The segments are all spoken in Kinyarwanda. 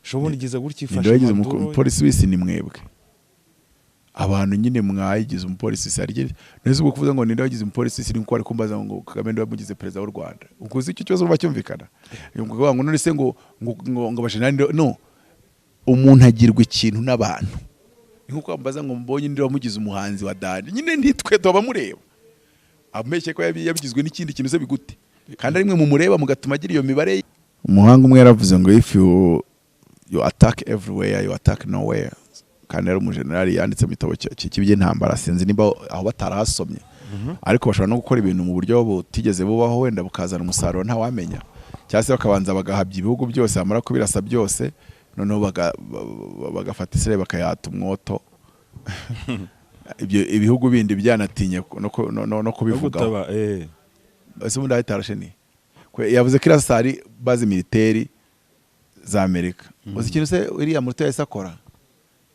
shobora igize gutya ninde wagize Maduro umupolisi w'isi ni mwebwe abantu nyine mwayigize umupolisi w'isi ariko neza ubwo kuvuga ngo ninde wagize umupolisi w'isi niko ari kumbaza ngo Kagame ndiwe mugize perezida w'u Rwanda ubwo uzi icyo cyose bacyumvikana ngo none se ngo bashinani no umuntu agirwa ikintu n'abantu nkuko ambaza ngo mbonye ndiwe mugize umuhanzi wa Dani nyine ntitwe tuba mureba ameshye ko yabigizwe n'ikindi kintu se bigute kandi arimwe mu mureba mugatuma agira iyo mibare umuhanga umwe yaravuze ngo if you attack everywhere you attack nowhere kandi ari umujenerali yanditse mu gitabo cy'intambara sinzi niba aho batarahasomye ariko bashobora no gukora ibintu mu buryo butigeze bubaho wenda bukazana umusaruro nta wamenya cyangwa se bakabanza bagahabya ibihugu byose bamara kubirasa byose noneho bagafata Israel bakayata umwoto ibyo ibihugu bindi byanatinye no kubivugaho ese ubundi ahitarashe ni yavuze ko irasari bazi militeri za Amerika uzi ikintu se iriya muruto yahise akora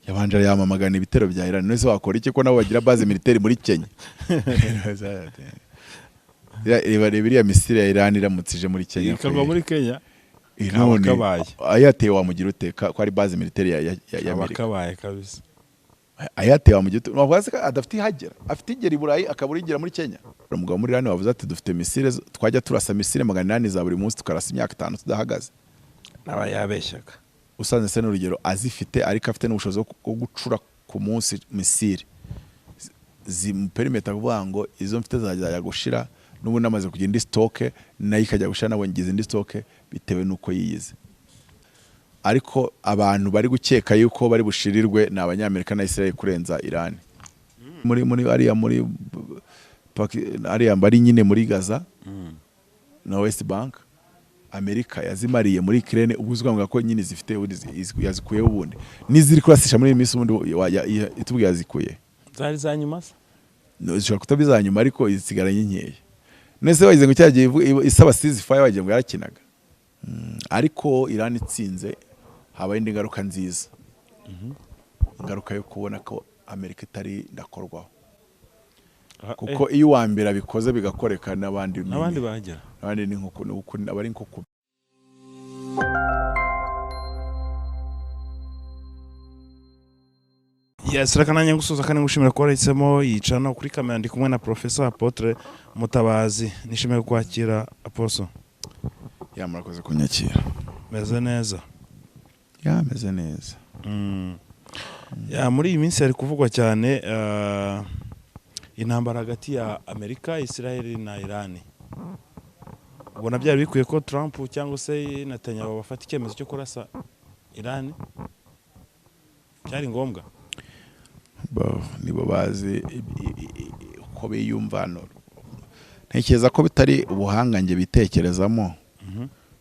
yabanje yamamagana ibitero bya Iran nese wakora iki ko nabo bagira base militeri muri Kenya iriya misiri ya Iran iramutsije muri Kenya ikagwa muri Kenya none ayateye wamugira ute ko ari base militeri ya Amerika kabaye kabisa ayateye wamugira ute wavuze ko adafite ihagera afite igera iburayi akaburingira muri Kenya umugabo muri Iran wavuze ati dufite misiri twajya turasa misiri 800 za buri munsi tukarasa imyaka 5 tudahagaze naba yabeshyaga usanze se n'urugero azifite ariko afite n'ubushobozi bwo gucura ku munsi misiri perimeter kuvuga ngo izo mfite zajya gushira n'ubu namaze kugira indi stock nayo ikajya gushira nabo ngize indi stock bitewe nuko yiyize ariko abantu bari gukeka yuko bari bushirirwe n'abanyamerika na Israel kurenza Iran muri ariya bari nyine muri Gaza na West Bank Amerika yazimariye muri Ukraine ubuzwa ngo ko nyine zifite yazikuye ubundi niziri kurasisha muri iminsi ubundi itubwiye yazikuye zari za nyuma se no zishobora kutabizanyuma ariko izigaranye nkeye nese wagize ngo cyagiye isaba ceasefire wagiye ngo yarakinaga ariko Iran itsinze habaye indi ngaruka nziza ingaruka yo kubona ko Amerika itari ndakorwaho kuko iyo uwambera bikoze bigakoreka n'abandi bahagera abandi ni nkuko abari nkuko Sirakananye gusoza kandi ngushimira ko waritsemo yicana kuri kamera ndi kumwe na Professor Apotre Mutabazi nishimiye kwakira Apostle murakoze kunyakira meze neza meze neza muri iyi minsi hari kuvugwa cyane intambara hagati ya Amerika Israel na Iran ubona byari bikwiye ko Trump cyangwa se Netanyahu bafata icyemezo cyo kurasa Iran cyari ngombwa nibo bazi uko biyumvano ntekereza ko bitari ubuhangange bitekerezamo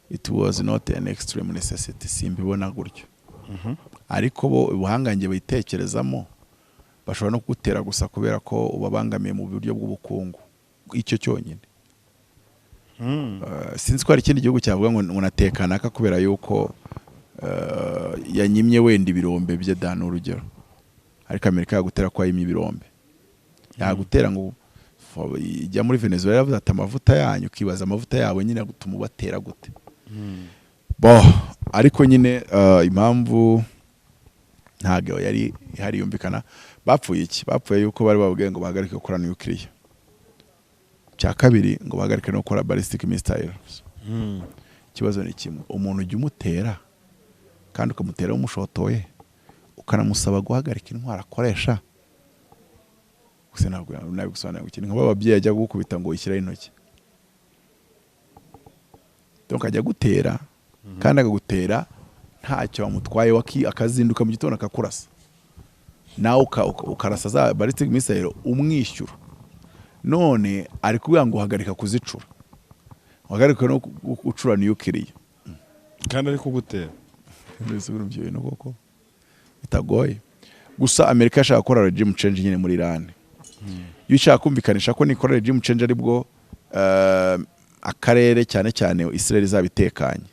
it was not an extreme necessity simbibona gutyo ariko bo ubuhangange bitekerezamo bashobora no kugutera gusa kubera ko ubabangamiye mu buryo bw'ubukungu icyo cyonyine sinzi ko hari ikindi gihugu cyavuga ngo unatekana ka kubera yuko yanyimye wenda ibirombe bye dana urugero ariko Amerika yagutera kwa yimye ibirombe yagutera ngo ijya muri Venezuela yavuze ati amavuta yanyu ukibaza amavuta yabo nyine gutuma ubatera gute ariko nyine impamvu ntago yari hari yumvikana bapfuye iki bapfuye yuko bari babwiye ngo bahagarike gukora nuclear cya kabiri ngo bahagarike no gukora ballistic missiles kibazo ni kimwe umuntu ujya umutera kandi ukamutera umushotoye ukanamusaba guhagarika intwara akoresha gusa ntabwo nabi gusobanura ngo nk'aba babyeyi ajya gukubita ngo ishyiraho intoki donc ajya gutera kandi akagutera ntacyo wamutwaye akazinduka mu gitondo akakurasa nawe ukarasa za ballistic missile umwishyura none ari kuvuga ngo uhagarika kuzicura uhagarika no gucura nuclear kandi ari kugutera mbese urumva ibintu koko bitagoye gusa Amerika yashaka gukora regime change nyine muri Iran iyo ishaka kumvikanisha ko nikora regime change ari bwo akarere cyane cyane Israel izabitekanye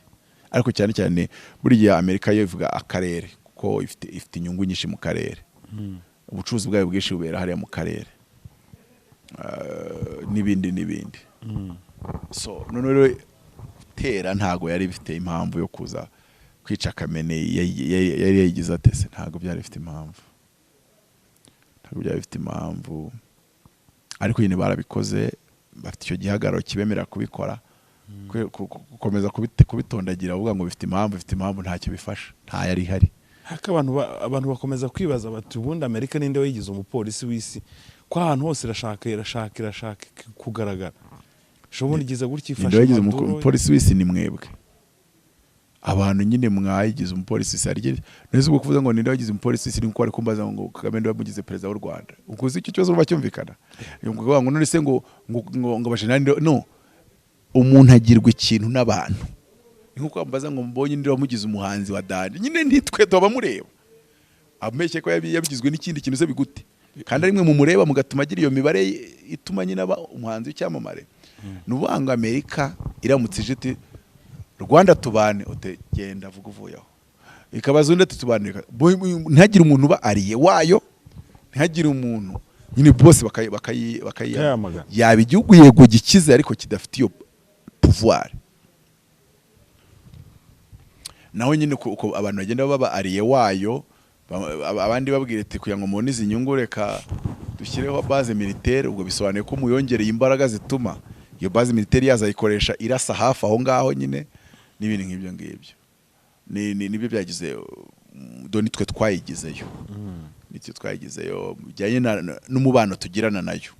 ariko cyane cyane buriya Amerika yo ivuga akarere kuko ifite inyungu nyinshi mu karere ubucuruzi bwayo bwinshi bubera hariya mu karere n'ibindi so none rero tera ntago yari bifite impamvu yo kuza kwica Khamenei yari yayigize atese ntabwo byari bifite impamvu ariko nyine barabikoze bafite icyo gihagararo kibemerera kubikora gukomeza kubitondagira avuga ngo bifite impamvu ntacyo bifasha nta yari ihari. haka abantu bakomeza kwibaza bati ubundi Amerika ninde wayigize umupolisi w'isi ko ahantu hose irashaka kugaragara shobora igize gutya ifasha ninde wayigize umupolisi w'isi ni mwebwe abantu nyine mwayigize umupolisi w'isi arigeze neza ubwo kuvuga ngo ninde wayigize umupolisi w'isi niko ari kumbaza ngo Kagame ndiwe wamugize perezida w'u Rwanda ukuzi icyo cyose bacyumvikana ngo none se ngo bashenani no umuntu agirwa ikintu n'abantu nkuko ambaza ngo mbonye ndi wamugize umuhanzi wa dani nyine ntitwe tuba mureba ameshye ko yabigizwe n'ikindi kintu se bigute kandi arimwe mu mureba mugatuma agira iyo mibare ituma nyine aba umuhanzi w'icyamamare nubanga Amerika iramutse ijiti Rwanda tubane utegenda vuga uvuyeho ikabaza undi tutubanira ntihagire umuntu uba ariye wayo ntihagire umuntu nyine bose bakayiyamaga yaba igihugu yego gikize ariko kidafite iyo pouvoir naho nyine uko abantu bagenda baba ariye wayo abandi babwire ati kugira ngo mubone izi nyungu reka dushyireho base militaire ubwo bisobanuye ko muyongereye imbaraga zituma iyo base militaire yazayikoresha irasa hafi aho ngaho nyine n'ibindi nk'ibyo ngibyo nibyo byagize do nitwe twayigizeyo nitwe twayigizeyo bijyanye n'umubano tugirana nayo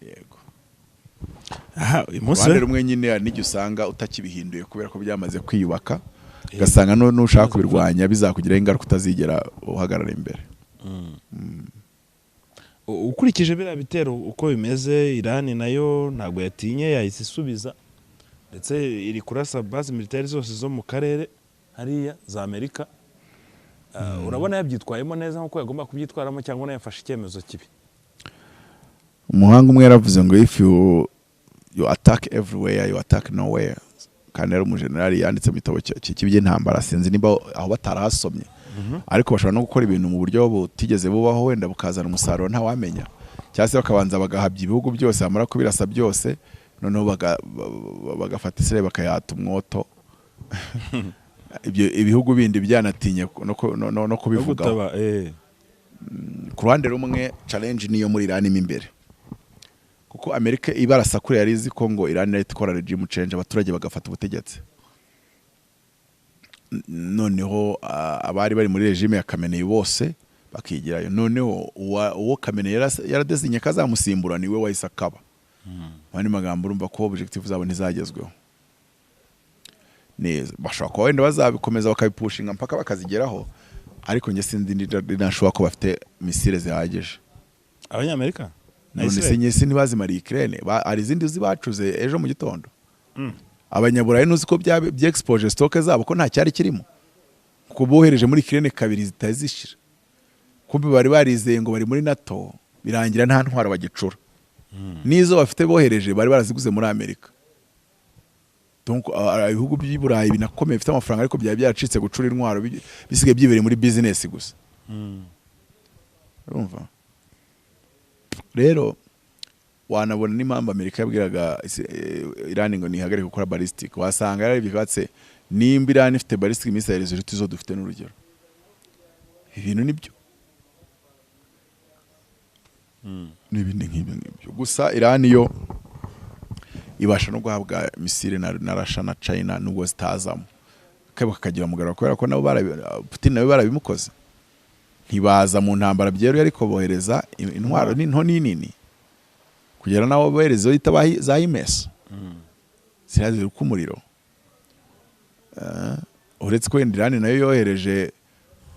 yego umusore rumwe nyine n'icyo usanga utakibihinduye kubera ko byamaze kwiyubaka gasanga nushaka kubirwanya bizakugiraho ingaruka utazigera uhagarara imbere. Ukurikije biriya bitero uko bimeze Iran nayo ntabwo yatinye yahise isubiza ndetse iri kurasa base militaire zose zo mu karere hariya za Amerika. Urabona yabyitwayemo neza nkuko yagomba kubyitwaramo cyangwa nayo yafashe icyemezo kibi? Umuhanga umwe yaravuze ngo if you attack everywhere you attack nowhere kandi ari umujenerali yanditse mu bitabo cy'intambara sinzi niba aho batarahasomye ariko bashobora no gukora ibintu mu buryo butigeze bubaho wenda bukazana umusaruro nta wamenya cyangwa se bakabanza bagahabya ibihugu byose bamara kubirasa byose noneho bagafata Israel bakayata umwoto ibyo ibihugu bindi byanatinye no kubivugaho. Ku ruhande rumwe challenge niyo muri Iran imbere kuko Amerika ibarasa kure yari izi ko ngo Iran yari ikora regime change abaturage bagafata ubutegetsi noneho abari bari muri regime ya Khamenei bose bakigirayo noneho uwo Khamenei yaradesinye kazamusimbura niwe wahise akaba bandi magambo urumva ko objective zabo ntizagezweho neza bashaka ko wenda bazabikomeza bakabipushinga mpaka bakazigeraho ariko nge sindi ndashobora ko bafite misile zihagije Abanyamerika none se nyese ntibazimara Ukraine ari izindi zibacuze ejo mu gitondo abanyaburayi nuzi ko bya expose stock zabo ko nta cyari kirimo kuko bohereje muri Ukraine kabiri zitazishira kumbe bari barizeye ngo bari muri NATO birangira nta ntwara bagicura nizo bafite bohereje bari baraziguze muri Amerika donc ibihugu by'Iburayi binakomeye bifite amafaranga ariko byaba byaracitse gucura intwaro bisigaye byibereye muri business gusa urumva rero wanabona n'impamvu Amerika yabwiraga Iran ngo nihagarike gukora ballistic wasanga yari bigatse nimba Iran ifite ballistic missile ziruta izo dufite n'urugero ibintu nibyo n'ibindi nk'ibyo gusa Iran yo ibasha no guhabwa misile na Russia na China nubwo zitazamo kaba kagira mugara kubera ko nabo Putin nawe barabimukoze ntibaza mu ntambara byeruye ariko bohereza intwaro n'into nini kugera nawo boherezo yitabahi za IMS zirazi kumuriro uretse ko Iran nayo yohereje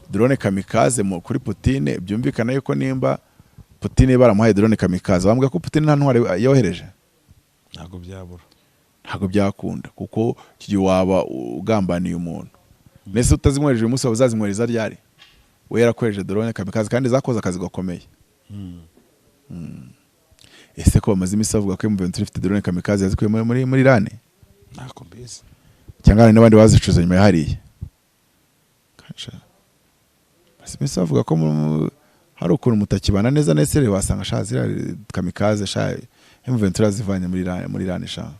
drone kamikaze kuri Putin byumvikana yuko nimba Putin baramuhaye drone kamikaze bambwa ko Putin nta ntwaro yohereje ntago byakunda kuko kigiye waba ugambaniye umuntu nese utazimwereje umunsi bazazimwereza ryari we yarakwereje drone kamikaze kandi zakoze akazi gakomeye ese ko bamaze imisi bavuga ko M23 ifite drone kamikaze yazikuye muri Iran nako mbese cyangwa n'abandi bazicuza nyuma hariye kanca basi imisi bavuga ko hari ukuntu mutakibana neza nesere wasanga shazira kamikaze M23 zivanye muri Iran sha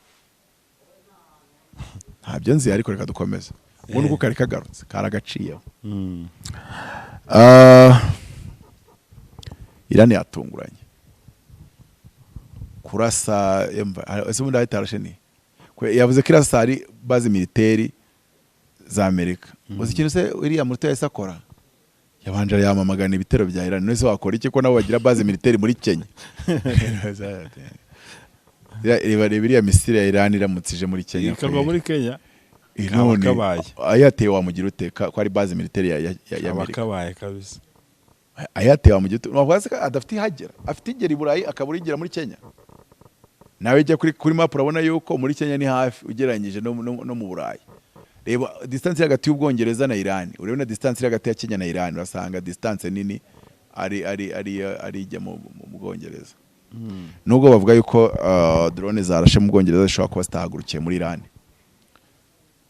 ntabyo nzi ariko reka dukomeze ubona uko kari kagarutse karagaciyeho. Irani yatunguranye kurasa ese ubundi ahita arashe ni yavuze ko irasa ari base militaire za Amerika. Uzi ikintu se iriya muto yahise akora, yabanje yamamagana ibitero bya Irani. Nese wakora iki ko nabo bagira base militaire muri Kenya? Iriya misiri ya Irani iramutsije muri Kenya, ikagwa muri Kenya none ayateye wamugira ute ko ari base militaire ya Amerika? Akabaye kabisa. Ayateye wamugira ute? Wavuze ko adafite ihagera, afite igera i Burayi akabura igera muri Kenya. Nawe ijya kuri map urabona yuko muri Kenya ni hafi ugereranyije no mu Burayi. Reba distance hagati y'Ubwongereza na Iran, urabona distance hagati ya Kenya na Iran, urasanga distance nini ari ijya mu Bwongereza. Nubwo bavuga yuko drone zarashe mu Bwongereza zishobora kuba zitahagurukiye muri Iran.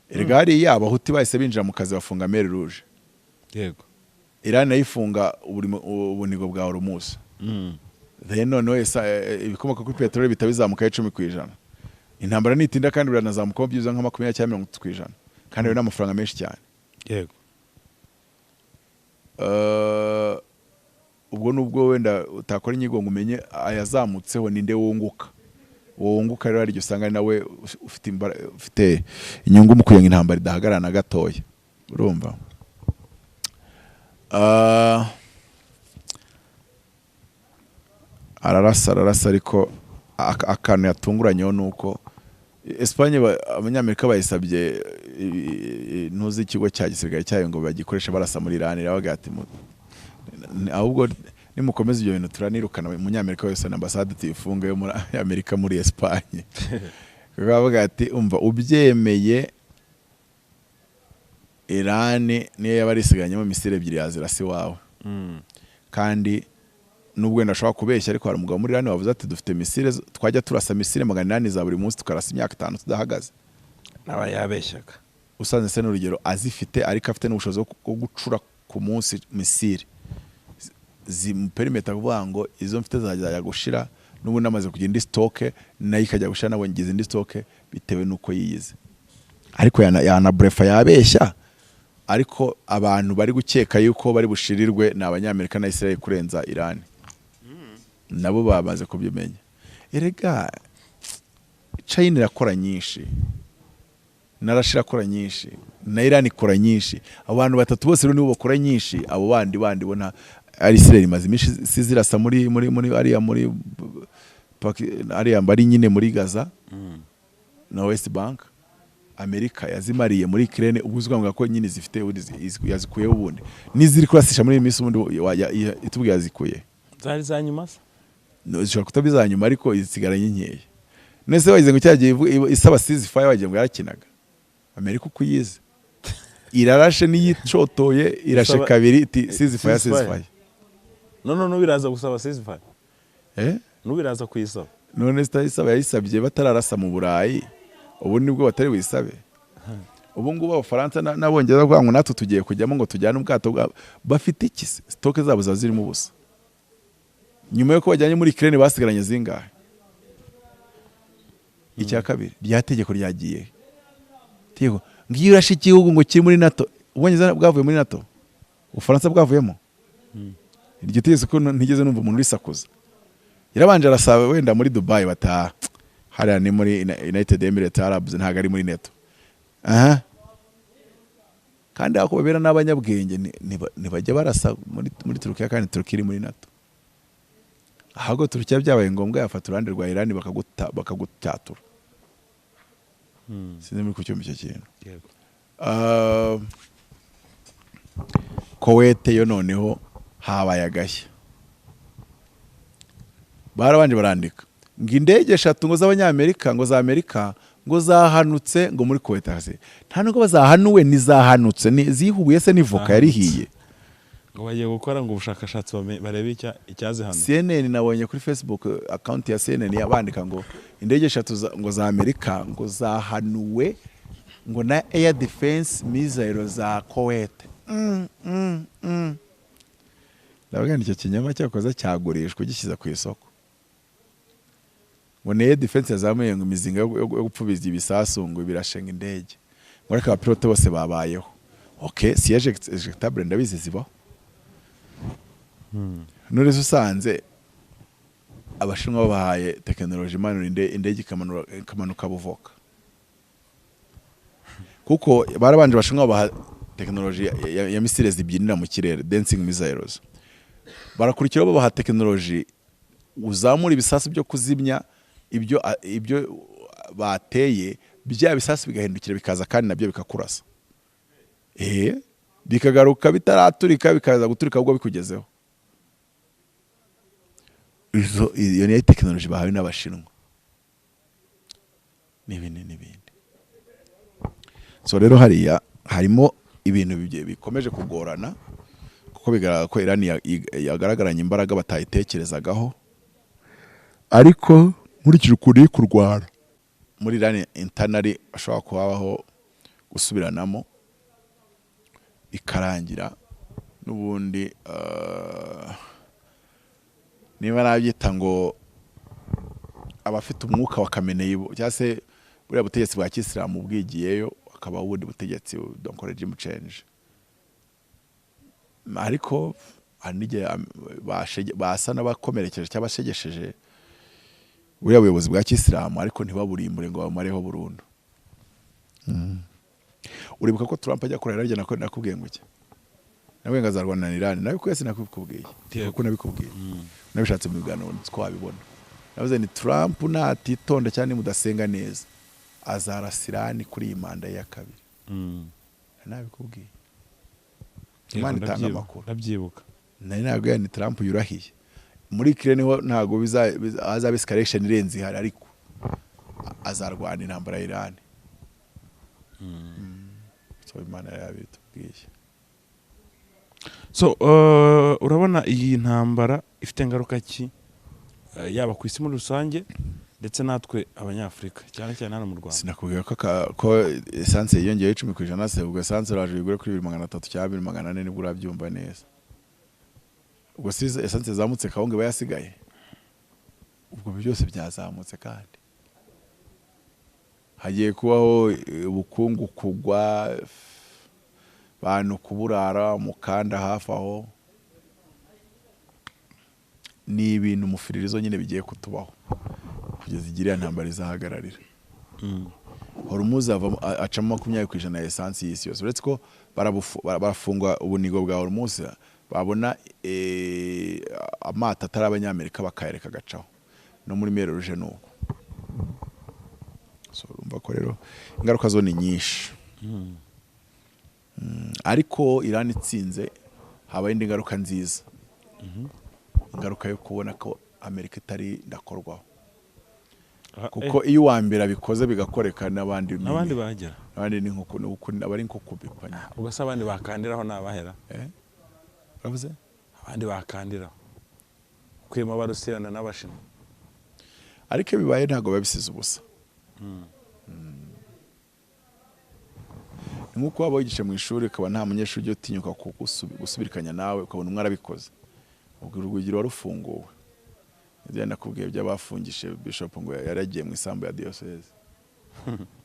Erega hari Abahuti bahise binjira mu kazi bafunga Mer Rouge. Yego. Iran nayifunga ubunigo bwa Hormuz. Then noneho ibikomoka kuri petrol bitabizamuka 10%. Intambara nitinda kandi biranazamuka byiza nka 20 cyangwa 30%. Kandi ari n'amafaranga menshi cyane. Yego. Ubwo nubwo wenda utakora inyigo ngo umenye ayazamutseho ninde wunguka. Wunguka rero ari usanga nawe ufite inyungu mu kuyenga intambara idahagarana gatoya. Urumva? Ararasa ariko akantu yatunguranyeho nuko Espagne abanyamerika bayisabye ntuzi ikigo cya gisirikare cyayo ngo bagikoresha barasa muri Iran. Iravuga ati ahubwo nimukomeza ibyo bintu turanirukana umunyamerika wese na ambasade tuyifunge yo muri Amerika muri Espagne. Iravuga ati umva ubyemeye Iran niyo yabarisiganyemo misile ebyiri yazirasi wawe. Kandi nubwo ndashaka kubeshya ariko hari umugabo muri Iran wavuze ati dufite misile twajya turasa misile 800 za buri munsi tukarasa imyaka 5 tudahagaze. Naba yabeshyaga. Usanze se n'urugero azifite ariko afite n'ubushobozi bwo gucura ku munsi misile perimeter kuvuga ngo izo mfite zajya gushira n'ubu namaze kugenda stock nayo ikajya gushira nabo ngize indi stock bitewe nuko yiyize. Ariko yana brefa yabeshya, ariko abantu bari gukeka yuko bari bushirirwe na abanyamerika na Israel kurenza Iran. Nabo bamaze kubyimenya. Erega China irakora nyinshi, narashira akora nyinshi, na Iran ikora nyinshi. Abantu batatu bose rero nibo bakora nyinshi, abo bandi bona ari Israel imaze imishi sizirasa muri ariya bari nyine muri Gaza na West Bank. Amerika yazimariye muri Ukraine, ubuzwa ngo ko nyine zifite yazikuye ubundi niziri kurasisha muri iminsi ubundi itubwiye yazikuye zari zanyuma se no zishobora kutabizanyuma ariko izigaranye nkeya. Nese wagize ngo cyagiye isaba ceasefire wagiye ngo yarakinaga Amerika kuyize irarashe niyicotoye irashe kabiri iti ceasefire no biraza gusaba ceasefire no biraza kuyisaba none sitayisaba yayisabye batararasa mu Burayi. Ubu nibwo batari wisabe. Ubu ngubu Abafaransa n'Abongereza ngo natwe tugiye kujyamo ngo tujyane ubwato bafite iki stock zabo zazirimo ubusa. Nyuma yuko bajyanye muri Ukraine basigaranye zingahe? Icya kabiri ryategeko ryagiye. Tego ngiyo urashe igihugu ngo kiri muri NATO. Ubongereza bwavuye muri NATO. Ufaransa bwavuyemo. Iryo tegeko ko ntigeze numva umuntu risakuza. Yarabanje arasaba wenda muri Dubai bataha. Hariya ni muri United Emirates Arabs ntago ari muri NATO. Kandi ako babera n'abanyabwenge ntibajya barasa muri Turkiya kandi Turkiya iri muri NATO. Ahubwo Turkiya byabaye ngombwa yafata urande rwa Iran bakagutatura. Sinzi muri kucyumva icyo kintu. Kuwait yo noneho habaye agashya. Barabanje barandika ngo indege 3 ngo z'abanyamerika ngo za Amerika ngo zahanutse ngo muri Kuwait hase. Nta nubwo bazahanuwe nizahanutse ni zihuye se nivoka yarihiye. Ngo bagiye gukora ngo ubushakashatsi barebe icyaze hano. CNN nabonye kuri Facebook account ya CNN yabandika ngo indege 3 ngo za Amerika ngo zahanuwe ngo na air defense missile za Kuwait. Ndavuga nicyo kinyama cyakoze cyagurishwa gishyiza ku isoko. Ngo ne defense yazamuye ngo imizinga yo gupfubiza ibisasu ngo birashenga indege. ngo ariko abapilote bose babayeho. Okay, siège éjectable ndabizi zibaho. None usanze abashinwa bahaye tekinoloji imanura indege ikamanuka buvoka, kuko barabanje abashinwa baha tekinoloji ya misile zibyinira mu kirere, dancing missiles. Barakurikiraho babaha tekinoloji uzamura ibisasu byo kuzimya ibyo bateye, bya bisasu bigahindukira bikaza kandi nabyo bikakurasa, bikagaruka bitaraturika bikaza guturika ubwo bikugezeho. Iyo ni tekinoloji bahawe n'abashinwa n'ibindi. So rero hariya harimo ibintu bikomeje kugorana, kuko bigaragara ko Iran yagaragaranye imbaraga batayitekerezagaho, ariko nkurikije ukuntu iri kurwana muri Iran internally ashobora kubaho gusubiranamo ikarangira n'ubundi. Niba nabyita ngo abafite umwuka wakameneye cyangwa se buriya butegetsi bwa Kisilamu bwigiyeyo, akaba ubundi butegetsi donc regime change. Ariko n'igihe basa n'abakomerekeje cyangwa bashegesheje buriya buyobozi bwa Kisilamu, ariko ntibaburimbure ngo bamareho burundu. Uribuka ko Trump ajya kurahira rya nakubwiye ngo iki? Nawe ngazarwana na Iran, nawe kwese nakubwiye kuko nabikubwiye, nabishatse mu biganiro twabibona. Navuze ni Trump natitonda cyane mudasenga neza azarasirani kuri iyi manda ya kabiri. Nabikubwiye Imana itanga amakuru, ndabyibuka. Ntabwo ni Trump yurahiye muri kire, niho ntago azaba escalation irenze ihari, ariko azarwana intambara ya Iran. So Imana yabitubwiye. So urabona iyi ntambara ifite ingaruka ki yaba ku isi muri rusange ndetse natwe abanyafrika cyane cyane hano mu Rwanda? Sinakubwira ko essence yiyongeye 10%, se ubwo essence raje bigure kuri 300 cyangwa 400 nibwo urabyumva neza. Ubwo si essence zamutse kawunge bayasigaye, ubwo byose byazamutse kandi hagiye kubaho ubukungu kugwa, bantu kuburara mukanda hafi aho. Ni ibintu mufiririzo nyine bigiye kutubaho kugeza igira ntambara izahagararira. Hormuz acamo 20% ya essence y'isi yose, uretse ko barafungwa ubunigo bwa Hormuz, babona amata atari abanyamerika bakayereka gacaho no muri Mer Rouge nuko. So urumva ko rero ingaruka zo ni nyinshi. Ariko Iran itsinze haba indi ngaruka nziza, ingaruka yo kubona ko Amerika itari ndakorwaho, kuko iyo uwambere bikoze bigakoreka n'abandi bagera, abandi ni nkuko abari nko kubipanya, ugasa abandi bakandiraho nabahera. Bavuze abandi bakandiraho kwema barusirana n'abashinwa, ariko bibaye ntago babisize ubusa. Nkuko waba wigishe mu ishuri ukaba nta munyeshuri utinyuka gusubirikanya nawe, ukabona umwe arabikoze, ubwo urugero warufunguwe. Ngiye nakubwiye by'abafungishe Bishop ngo yaragiye mu isambu ya diocese.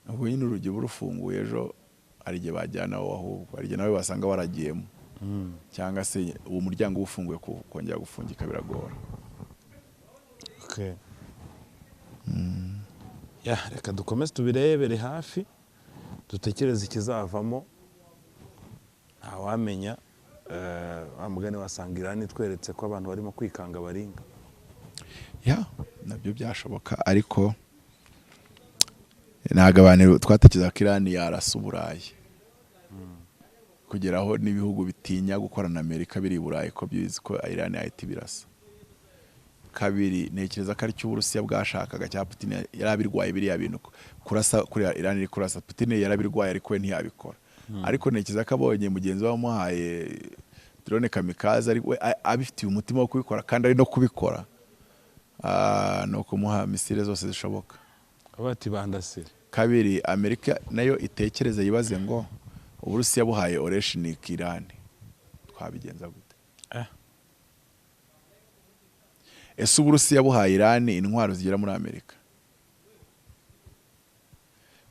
Ubwo nyine urugero urufunguye ejo ari gihe bajyana aho, ahubwo ari gihe nawe basanga waragiyemo, cyangwa se uwo muryango ufunguye kongera gufungika biragora. Okay. Reka dukomeze tubirebere hafi, dutekereze ikizavamo, ntawamenya. Amugani wasanga Iran itweretse ko abantu barimo kwikanga baringa. Nabyo byashoboka, ariko ntago abantu twatekereza ko Iran yarasa Uburayi kugeraho n'ibihugu bitinya gukorana na Amerika biri Burayi ko bizi ko Iran yahita birasa. Kabiri, ntekereza ko ari cyo Uburusiya bwashakaga cya Putin yarabirwaye biriya bintu kurasa kuri Iran iri kurasa. Putin yarabirwaye ariko we ntiyabikora. Ariko ntekereza ko abonye mugenzi we wamuhaye drone kamikaze ari we abifitiye umutima wo kubikora kandi ari no kubikora, no kumuha misile zose zishoboka. Abati bandasire. Kabiri, Amerika nayo itekereza yibaze ngo Uburusiya buhaye Oreshnik Iran, twabigenza gute? Ese Uburusiya buhaye Iran intwaro zigera muri Amerika?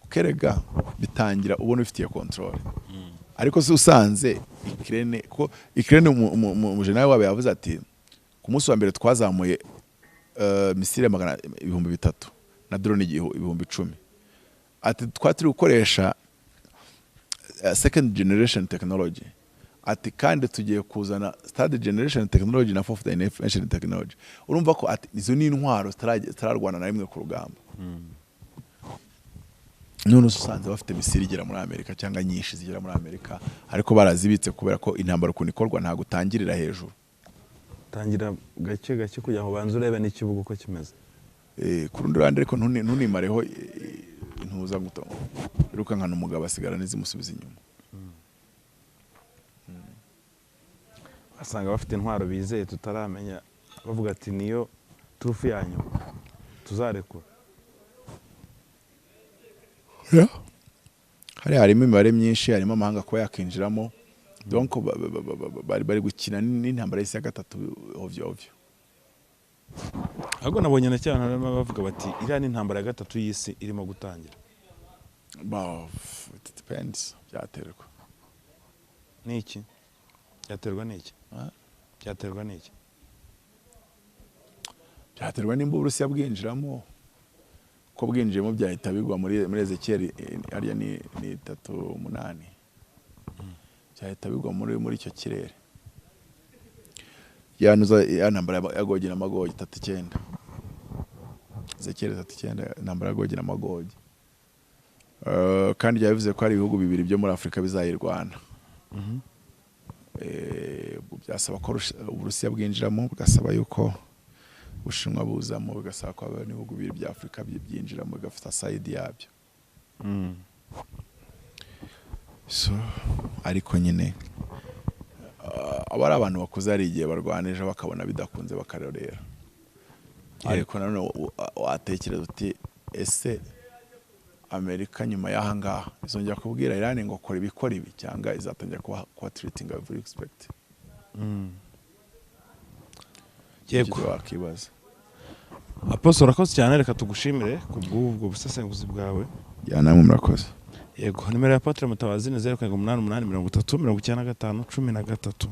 kerega bitangira ubona ufitiye control ariko se usanze Ukraine mu general wabo yavuze ati ku munsi wa mbere twazamuye misile 300 na drone 10,000 ati twatiri gukoresha second generation technology ati kandi tugiye kuzana third generation technology na fourth generation technology urumva ko ati izo ni intwaro zitararwana na rimwe ku rugamba none usanze bafite misiri igera muri Amerika cyangwa nyinshi zigera muri Amerika ariko barazibitse kubera ko intambara ukuntu ikorwa nta gutangirira hejuru tangira gake gake kugira ngo banze urebe n'ikibuga uko kimeze ku rundi ruhande ariko ntunimareho intuza gutonga iruka nkana umugabo asigara n'izimusubiza inyuma asanga bafite intwaro bizeye tutaramenya bavuga ati niyo turufu yanyu tuzarekura harimo imibare myinshi harimo amahanga kuba yakinjiramo donc bari gukina n'intambara y'isi ya gatatu ovyo ahubwo nabonye na cyane harimo bavuga bati iriya ni intambara ya gatatu y'isi irimo gutangira it depends byaterwa n'iki byaterwa n'iki byaterwa nimba Uburusiya bwinjiramo ko bwinjiyemo byahita bigwa muri Ezekiel ariya ni 3:8 byahita bigwa muri icyo kirere yanuza yanambara yagogi na magogi 39 Ezekiel 39 nambara yagogi na magogi kandi yavuze ko ari ibihugu bibiri byo muri Afrika bizayirwana byasaba ko Uburusiya bwinjiramo bugasaba yuko Bushinwa buzamo bigasaba ko ibihugu bibiri bya Afrika byinjiramo bigafata side yabyo so ariko nyine abari abantu bakuze ari igihe barwanije bakabona bidakunze bakarorera ariko nanone watekereza uti ese Amerika nyuma y'aha ngaha izongera kubwira Iran ngo kora ibikora ibi cyangwa izatangira kuba treating as we expect yego wakibaza Apostle urakoze cyane reka tugushimire ku bw'ubwo busesenguzi bwawe namwe murakoze yego nimero ya Apotre Mutabazi ni 0788 33 95 13